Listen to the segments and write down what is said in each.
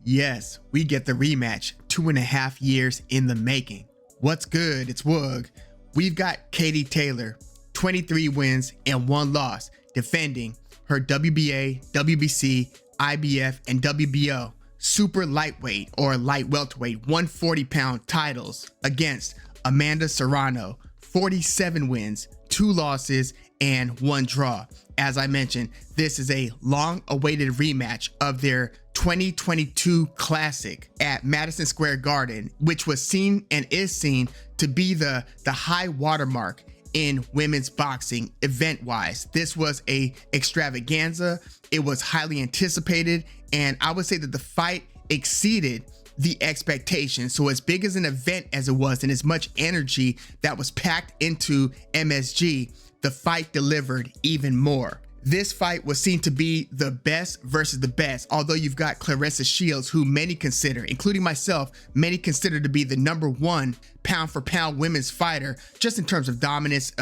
Yes, we get the rematch 2.5 years in the making. What's good? It's Woog. We've got Katie Taylor, 23 wins and 1 loss, defending her WBA, WBC, IBF, and WBO super lightweight or light welterweight 140-pound titles against Amanda Serrano, 47 wins, 2 losses, and 1 draw. As I mentioned, this is a long-awaited rematch of their 2022 Classic at Madison Square Garden, which was seen and is seen to be the high watermark in women's boxing event-wise. This was a extravaganza. It was highly anticipated, and I would say that the fight exceeded the expectations. So as big as an event as it was and as much energy that was packed into MSG, the fight delivered even more. This fight was seen to be the best versus the best, although you've got Claressa Shields, who many consider, including myself, many consider to be the #1 pound for pound women's fighter, just in terms of dominance,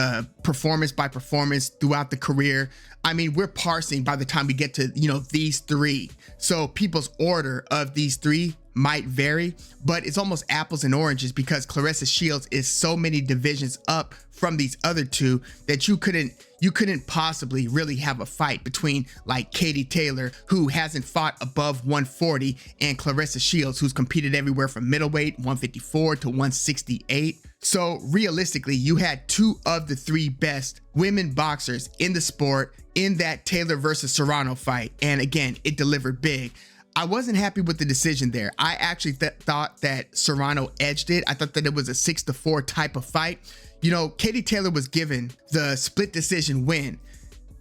performance by performance throughout the career. I mean, we're parsing by the time we get to, these 3. So people's order of these 3 might vary, but it's almost apples and oranges because Claressa Shields is so many divisions up from these other 2 that you couldn't possibly really have a fight between like Katie Taylor, who hasn't fought above 140, and Claressa Shields, who's competed everywhere from middleweight 154 to 168. So realistically, you had 2 of the 3 best women boxers in the sport in that Taylor versus Serrano fight, and again, it delivered big. I wasn't happy with the decision there. I actually thought that Serrano edged it. I thought that it was a 6-4 type of fight. Katie Taylor was given the split decision win.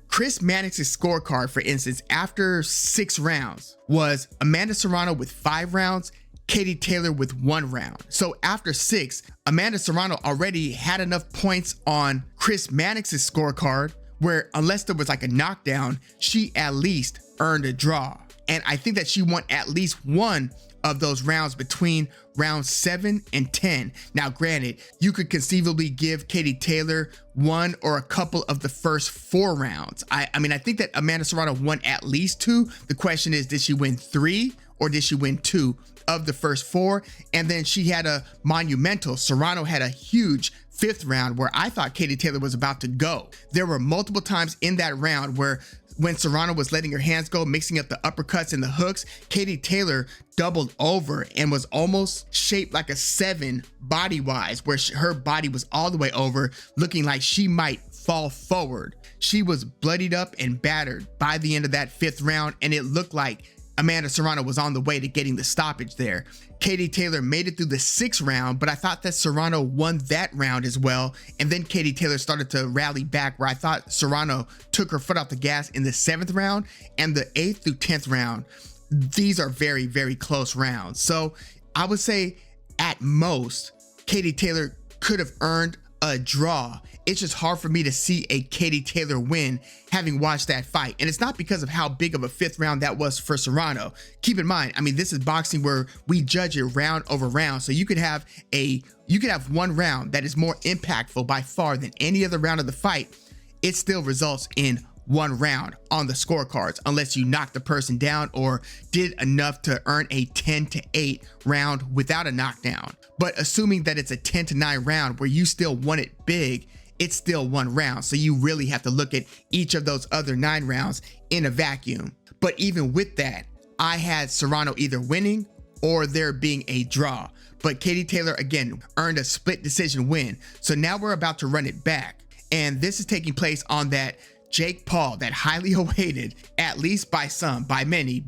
Chris Mannix's scorecard, for instance, after 6 rounds was Amanda Serrano with 5 rounds, Katie Taylor with 1 round. So after 6, Amanda Serrano already had enough points on Chris Mannix's scorecard where unless there was like a knockdown, she at least earned a draw. And I think that she won at least 1 of those rounds between rounds 7 and 10. Now, granted, you could conceivably give Katie Taylor 1 or a couple of the first 4 rounds. I think that Amanda Serrano won at least 2. The question is, did she win 3 or did she win 2 of the first 4? And then she had a monumental, Serrano had a huge 5th round where I thought Katie Taylor was about to go. There were multiple times in that round where when Serrano was letting her hands go, mixing up the uppercuts and the hooks, Katie Taylor doubled over and was almost shaped like a 7 body-wise, where her body was all the way over, looking like she might fall forward. She was bloodied up and battered by the end of that 5th round, and it looked like Amanda Serrano was on the way to getting the stoppage there. Katie Taylor made it through the 6th round, but I thought that Serrano won that round as well. And then Katie Taylor started to rally back, where I thought Serrano took her foot off the gas in the 7th round and the 8th through 10th round. These are very, very close rounds. So I would say at most, Katie Taylor could have earned a draw. It's just hard for me to see a Katie Taylor win having watched that fight. And it's not because of how big of a 5th round that was for Serrano. Keep in mind, this is boxing where we judge it round over round. So you could have 1 round that is more impactful by far than any other round of the fight. It still results in 1 round on the scorecards, unless you knock the person down or did enough to earn a 10-8 round without a knockdown. But assuming that it's a 10-9 round where you still won it big, it's still 1 round. So you really have to look at each of those other 9 rounds in a vacuum. But even with that, I had Serrano either winning or there being a draw. But Katie Taylor, again, earned a split decision win. So now we're about to run it back. And this is taking place on that Jake Paul, that highly awaited, at least by some, by many,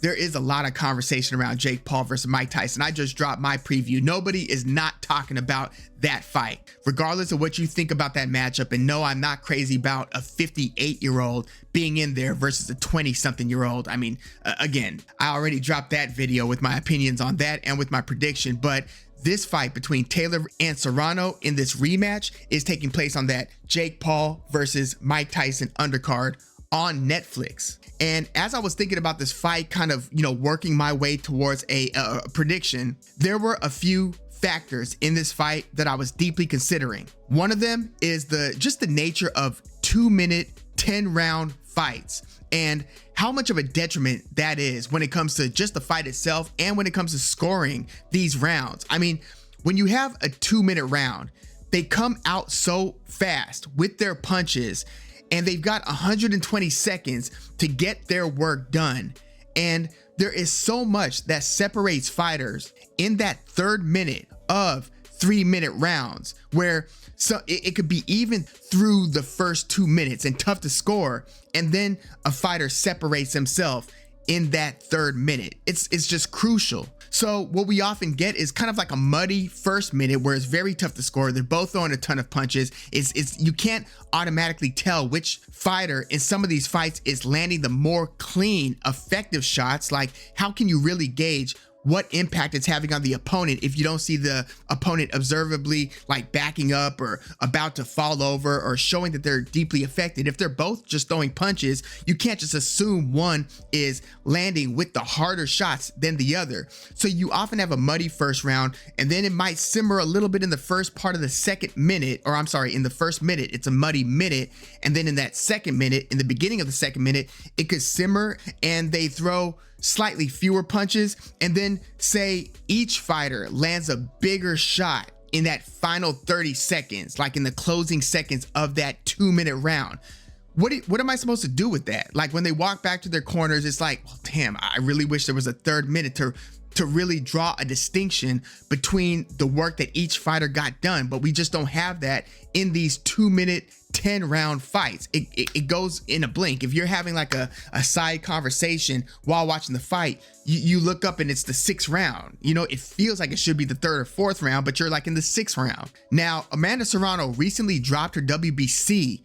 there is a lot of conversation around Jake Paul versus Mike Tyson. I just dropped my preview. Nobody is not talking about that fight, regardless of what you think about that matchup. And no, I'm not crazy about a 58-year-old being in there versus a 20-something-year-old. Again, I already dropped that video with my opinions on that and with my prediction, but this fight between Taylor and Serrano in this rematch is taking place on that Jake Paul versus Mike Tyson undercard on Netflix. And as I was thinking about this fight, kind of, working my way towards a prediction, there were a few factors in this fight that I was deeply considering. One of them is just the nature of 2-minute 10-round fights, and how much of a detriment that is when it comes to just the fight itself and when it comes to scoring these rounds. I mean, when you have a 2-minute round, they come out so fast with their punches, and they've got 120 seconds to get their work done. And there is so much that separates fighters in that 3rd minute of 3-minute rounds, where it could be even through the first 2 minutes and tough to score, and then a fighter separates himself in that 3rd minute. It's just crucial. So what we often get is kind of like a muddy first minute where it's very tough to score. They're both throwing a ton of punches. You can't automatically tell which fighter in some of these fights is landing the more clean, effective shots. Like, how can you really gauge what impact it's having on the opponent if you don't see the opponent observably like backing up or about to fall over or showing that they're deeply affected? If they're both just throwing punches, you can't just assume one is landing with the harder shots than the other. So you often have a muddy first round, and then it might simmer a little bit in the first part of the second minute, or I'm sorry, in the first minute, it's a muddy minute. And then in that second minute, in the beginning of the second minute, it could simmer and they throw slightly fewer punches, and then say each fighter lands a bigger shot in that final 30 seconds, like in the closing seconds of that 2-minute round. What am I supposed to do with that? Like, when they walk back to their corners, it's like, well, damn, I really wish there was a 3rd minute to really draw a distinction between the work that each fighter got done, but we just don't have that in these 2-minute 10-round fights. It goes in a blink. If you're having like a side conversation while watching the fight, you look up and it's the 6th round. You know, it feels like it should be the 3rd or 4th round, but you're like in the 6th round. Now, Amanda Serrano recently dropped her WBC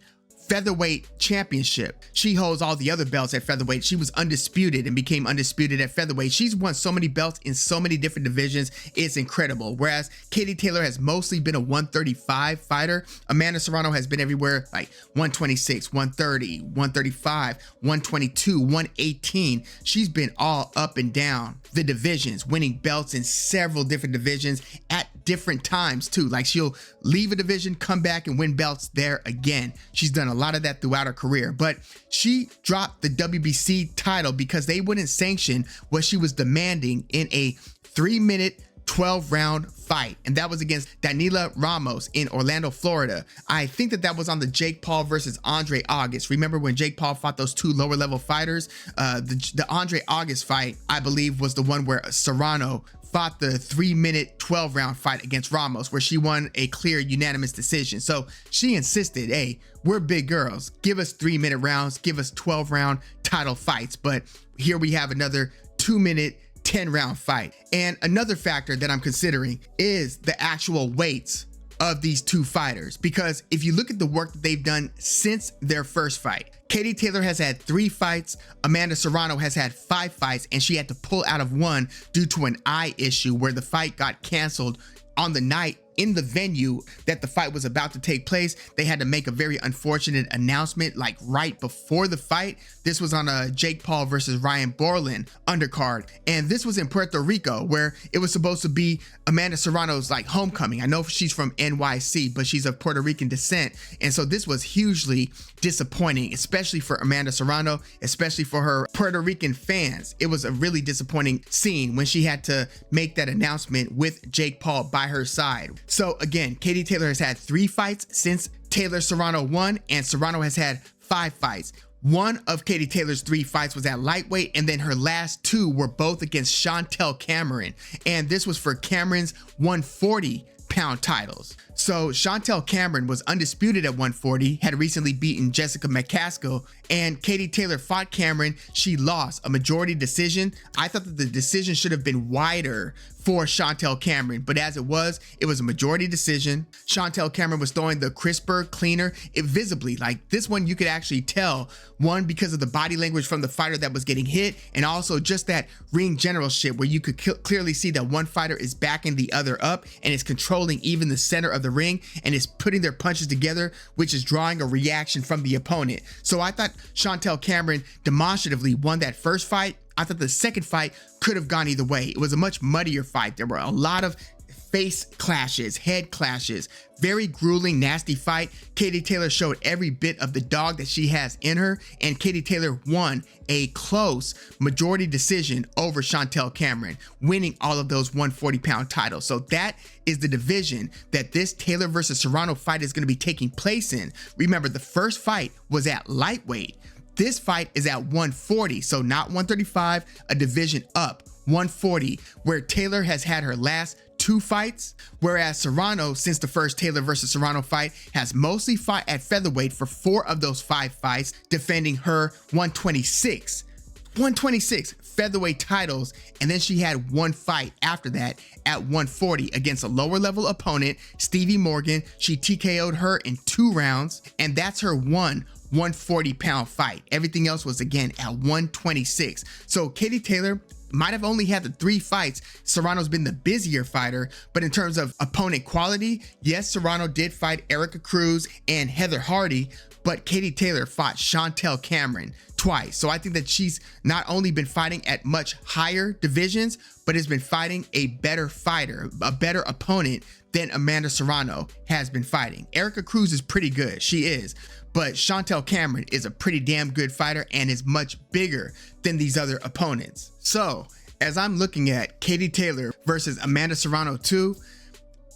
featherweight championship. She holds all the other belts at featherweight. She was undisputed and became undisputed at featherweight. She's won so many belts in so many different divisions. It's incredible. Whereas Katie Taylor has mostly been a 135 fighter, Amanda Serrano has been everywhere, like 126, 130, 135, 122, 118. She's been all up and down the divisions, winning belts in several different divisions at different times too. Like, she'll leave a division, come back and win belts there again. She's done a lot of that throughout her career, but she dropped the WBC title because they wouldn't sanction what she was demanding in a 3-minute 12-round fight, and that was against Daniela Ramos in Orlando, Florida. I think that was on the Jake Paul versus Andre August. Remember when Jake Paul fought those 2 lower level fighters? The Andre August fight, I believe, was the one where Serrano fought the 3-minute 12-round fight against Ramos, where she won a clear unanimous decision. So she insisted, hey, we're big girls, give us 3-minute rounds, give us 12-round title fights. But here we have another 2-minute 10-round fight. And another factor that I'm considering is the actual weights of these two fighters, because if you look at the work that they've done since their first fight, Katie Taylor has had 3 fights, Amanda Serrano has had 5 fights, and she had to pull out of one due to an eye issue where the fight got canceled on the night in the venue that the fight was about to take place. They had to make a very unfortunate announcement like right before the fight. This was on a Jake Paul versus Ryan Borland undercard, and this was in Puerto Rico, where it was supposed to be Amanda Serrano's like homecoming. I know she's from NYC, but she's of Puerto Rican descent, and so this was hugely disappointing, especially for Amanda Serrano, especially for her Puerto Rican fans. It was a really disappointing scene when she had to make that announcement with Jake Paul by her side. So again, Katie Taylor has had 3 fights since Taylor Serrano won, and Serrano has had 5 fights. One of Katie Taylor's 3 fights was at lightweight, and then her last 2 were both against Chantel Cameron, and this was for Cameron's 140-pound titles. So Chantel Cameron was undisputed at 140, had recently beaten Jessica McCaskill, and Katie Taylor fought Cameron. She lost a majority decision. I thought that the decision should have been wider for Chantel Cameron, but as it was a majority decision. Chantel Cameron was throwing the crisper, cleaner, visibly. Like this one, you could actually tell, one, because of the body language from the fighter that was getting hit, and also just that ring generalship where you could clearly see that one fighter is backing the other up and is controlling even the center of the ring and is putting their punches together, which is drawing a reaction from the opponent. So I thought Chantel Cameron demonstratively won that first fight. I thought the second fight could have gone either way. It was a much muddier fight. There were a lot of face clashes, head clashes, very grueling, nasty fight. Katie Taylor showed every bit of the dog that she has in her, and Katie Taylor won a close majority decision over Chantel Cameron, winning all of those 140-pound titles. So that is the division that this Taylor versus Serrano fight is going to be taking place in. Remember, the first fight was at lightweight. This fight is at 140, so not 135, a division up, 140, where Taylor has had her last 2 fights, whereas Serrano, since the first Taylor versus Serrano fight, has mostly fought at featherweight for 4 of those 5 fights, defending her 126 featherweight titles, and then she had 1 fight after that at 140 against a lower level opponent, Stevie Morgan. She TKO'd her in 2 rounds, and that's her 140-pound fight. Everything else was again at 126. So Katie Taylor might have only had the 3 fights. Serrano's been the busier fighter, but in terms of opponent quality, yes, Serrano did fight Erica Cruz and Heather Hardy, but Katie Taylor fought Chantel Cameron twice. So I think that she's not only been fighting at much higher divisions, but has been fighting a better fighter, a better opponent than Amanda Serrano has been fighting. Erica Cruz is pretty good, she is, but Chantel Cameron is a pretty damn good fighter and is much bigger than these other opponents. So as I'm looking at Katie Taylor versus Amanda Serrano 2,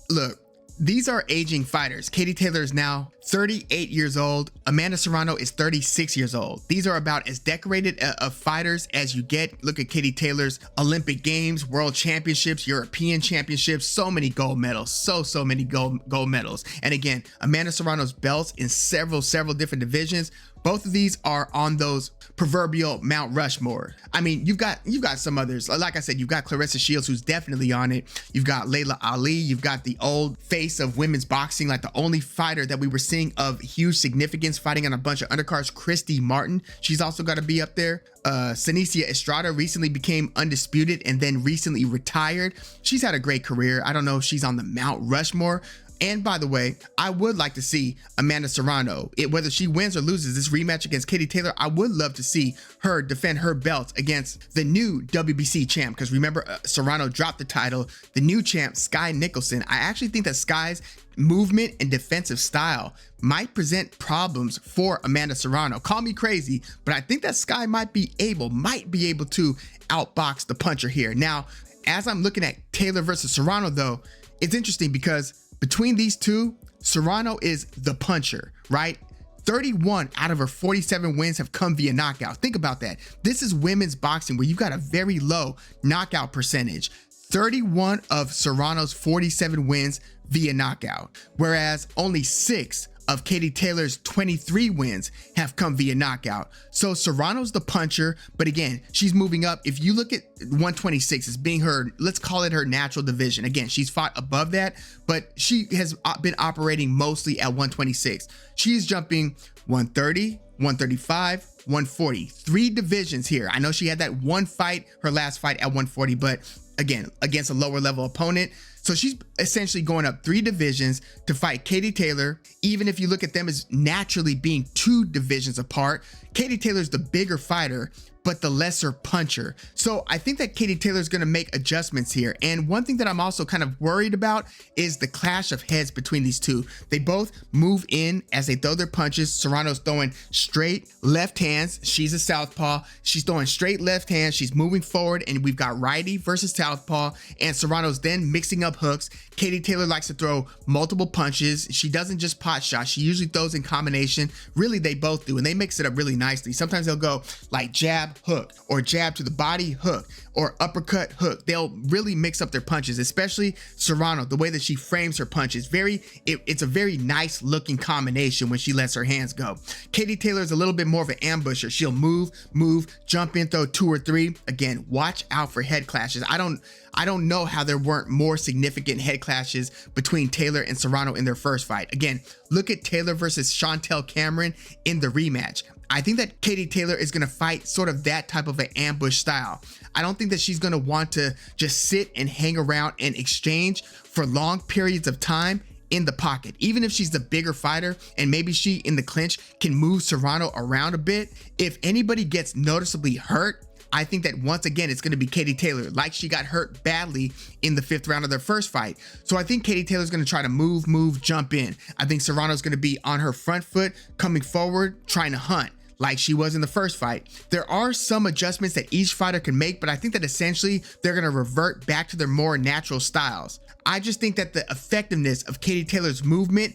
look, these are aging fighters. Katie Taylor is now 38 years old. Amanda Serrano is 36 years old. These are about as decorated of fighters as you get. Look at Katie Taylor's Olympic Games, World Championships, European Championships, so many gold medals, so many gold medals. And again, Amanda Serrano's belts in several different divisions. Both of these are on those proverbial Mount Rushmore. I mean, you've got some others. Like I said, you've got Clarissa Shields, who's definitely on it. You've got Layla Ali. You've got the old face of women's boxing, like the only fighter that we were seeing of huge significance fighting on a bunch of undercards, Christy Martin. She's also got to be up there. Senicia Estrada recently became undisputed and then recently retired. She's had a great career. I don't know if she's on the Mount Rushmore. And by the way, I would like to see Amanda Serrano, whether she wins or loses this rematch against Katie Taylor, I would love to see her defend her belt against the new WBC champ. Because remember, Serrano dropped the title, the new champ, Sky Nicholson. I actually think that Sky's movement and defensive style might present problems for Amanda Serrano. Call me crazy, but I think that Sky might be able to outbox the puncher here. Now, as I'm looking at Taylor versus Serrano though, it's interesting because between these two, Serrano is the puncher, right? 31 out of her 47 wins have come via knockout. Think about that. This is women's boxing where you've got a very low knockout percentage. 31 of Serrano's 47 wins via knockout, whereas only 6 of Katie Taylor's 23 wins have come via knockout. So Serrano's the puncher, but again, she's moving up. If you look at 126 as being her, let's call it her natural division. Again, she's fought above that, but she has been operating mostly at 126. She's jumping 130, 135, 140, 3 divisions here. I know she had that 1 fight, her last fight at 140, but again, against a lower level opponent. So she's essentially going up 3 divisions to fight Katie Taylor. Even if you look at them as naturally being 2 divisions apart, Katie Taylor's the bigger fighter, but the lesser puncher. So I think that Katie Taylor's going to make adjustments here. And one thing that I'm also kind of worried about is the clash of heads between these two. They both move in as they throw their punches. Serrano's throwing straight left hands. She's a southpaw. She's throwing straight left hands. She's moving forward, and we've got righty versus southpaw, and Serrano's then mixing up hooks. Katie Taylor likes to throw multiple punches. She doesn't just pot shot. She usually throws in combination. Really, they both do, and they mix it up really nicely. Sometimes they'll go like jab, hook, or jab to the body, hook, or uppercut, hook. They'll really mix up their punches, especially Serrano. The way that she frames her punches, it's a very nice looking combination when she lets her hands go. Katie Taylor is a little bit more of an ambusher. She'll move, jump in, throw 2 or 3. Again, watch out for head clashes. I don't know how there weren't more significant head clashes between Taylor and Serrano in their first fight. Again, look at Taylor versus Chantel Cameron in the rematch. I think that Katie Taylor is going to fight sort of that type of an ambush style. I don't think that she's going to want to just sit and hang around and exchange for long periods of time in the pocket. Even if she's the bigger fighter and maybe she in the clinch can move Serrano around a bit, if anybody gets noticeably hurt, I think that once again, it's going to be Katie Taylor, like she got hurt badly in the 5th round of their first fight. So I think Katie Taylor's going to try to move, jump in. I think Serrano's going to be on her front foot, coming forward, trying to hunt like she was in the first fight. There are some adjustments that each fighter can make, but I think that essentially they're going to revert back to their more natural styles. I just think that the effectiveness of Katie Taylor's movement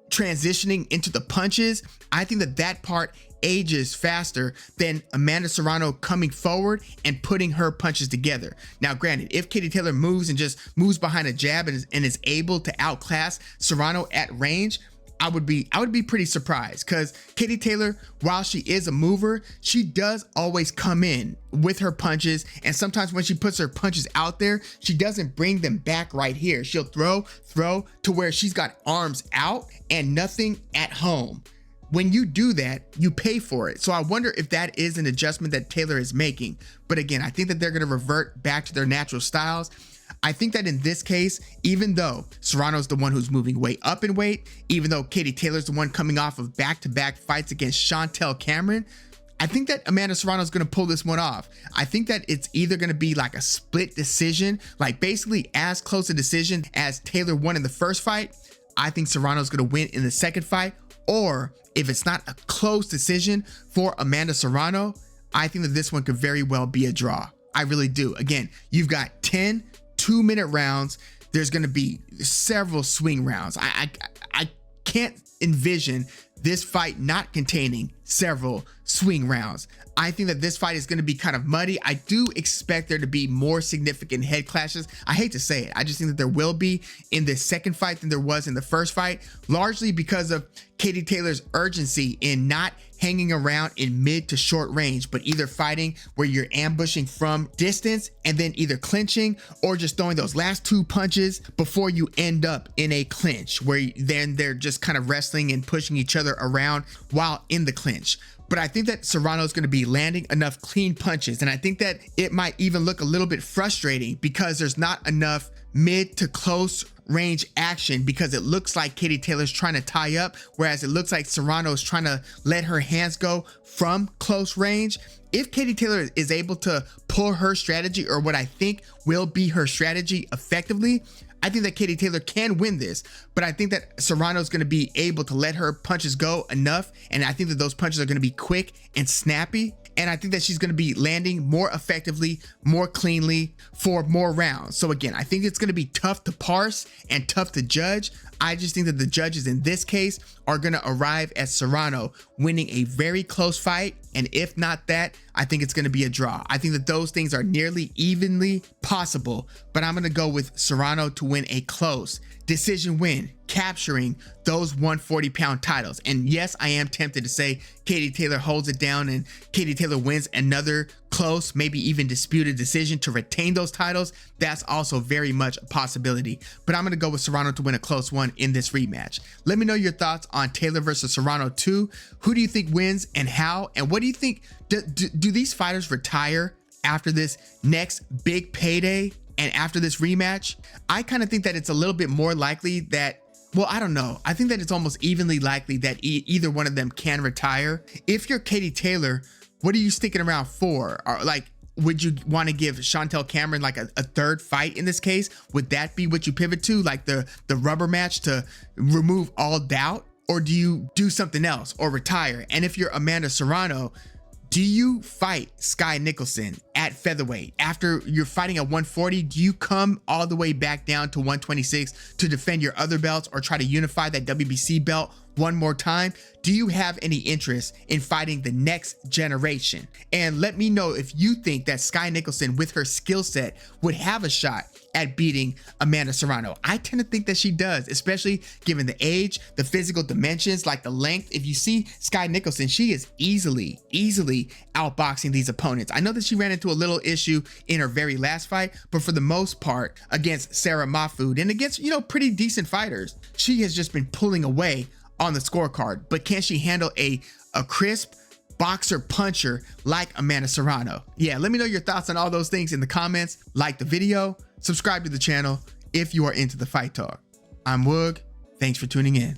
transitioning into the punches, I think that that part ages faster than Amanda Serrano coming forward and putting her punches together. Now, granted, if Katie Taylor moves and just moves behind a jab and is able to outclass Serrano at range, I would be pretty surprised, because Katie Taylor, while she is a mover, she does always come in with her punches, and sometimes when she puts her punches out there, she doesn't bring them back right here. She'll throw to where she's got arms out and nothing at home. When you do that, you pay for it. So I wonder if that is an adjustment that Taylor is making. But again, I think that they're going to revert back to their natural styles. I think that in this case, even though Serrano's the one who's moving way up in weight, even though Katie Taylor's the one coming off of back-to-back fights against Chantel Cameron, I think that Amanda Serrano's going to pull this one off. I think that it's either going to be like a split decision, like basically as close a decision as Taylor won in the first fight. I think Serrano's going to win in the second fight. Or if it's not a close decision for Amanda Serrano, I think that this one could very well be a draw. I really do. Again, you've got 10 2-minute rounds. There's going to be several swing rounds. I can't envision this fight not containing several swing rounds. I think that this fight is going to be kind of muddy. I do expect there to be more significant head clashes. I hate to say it. I just think that there will be in this second fight than there was in the first fight, largely because of Katie Taylor's urgency in not hanging around in mid to short range, but either fighting where you're ambushing from distance and then either clinching or just throwing those last 2 punches before you end up in a clinch, where then they're just kind of wrestling and pushing each other around while in the clinch. But I think that Serrano is going to be landing enough clean punches, and I think that it might even look a little bit frustrating because there's not enough mid to close range action, because it looks like Katie Taylor's trying to tie up, whereas it looks like Serrano's trying to let her hands go from close range. If Katie Taylor is able to pull her strategy, or what I think will be her strategy, effectively, I think that Katie Taylor can win this, but I think that Serrano is going to be able to let her punches go enough, and I think that those punches are going to be quick and snappy, and I think that she's going to be landing more effectively, more cleanly for more rounds. So again, I think it's going to be tough to parse and tough to judge. I just think that the judges in this case are going to arrive at Serrano winning a very close fight, and if not that, I think it's going to be a draw. I think that those things are nearly evenly possible, but I'm going to go with Serrano to win a close decision win, capturing those 140-pound titles. And yes, I am tempted to say Katie Taylor holds it down and Katie Taylor wins another close, maybe even disputed decision to retain those titles. That's also very much a possibility, but I'm going to go with Serrano to win a close one in this rematch. Let me know your thoughts on Taylor versus Serrano 2. Who do you think wins and how? And what do you think, do these fighters retire after this next big payday? And after this rematch, I kind of think that it's a little bit more likely that, well, I don't know. I think that it's almost evenly likely that either one of them can retire. If you're Katie Taylor, what are you sticking around for? Or like, would you want to give Chantel Cameron like a third fight in this case? Would that be what you pivot to, like the rubber match to remove all doubt? Or do you do something else or retire? And if you're Amanda Serrano, do you fight Skye Nicholson at featherweight? After you're fighting at 140, do you come all the way back down to 126 to defend your other belts or try to unify that WBC belt one more time? Do you have any interest in fighting the next generation? And let me know if you think that Skye Nicholson, with her skill set, would have a shot at beating Amanda Serrano. I tend to think that she does, especially given the age, the physical dimensions, like the length. If you see Skye Nicholson, she is easily outboxing these opponents. I know that she ran into a little issue in her very last fight, but for the most part, against Sarah Mahfoud and against, pretty decent fighters, she has just been pulling away on the scorecard. But can she handle a crisp boxer puncher like Amanda Serrano? Yeah, let me know your thoughts on all those things in the comments. Like the video, subscribe to the channel if you are into the fight talk. I'm Woog. Thanks for tuning in.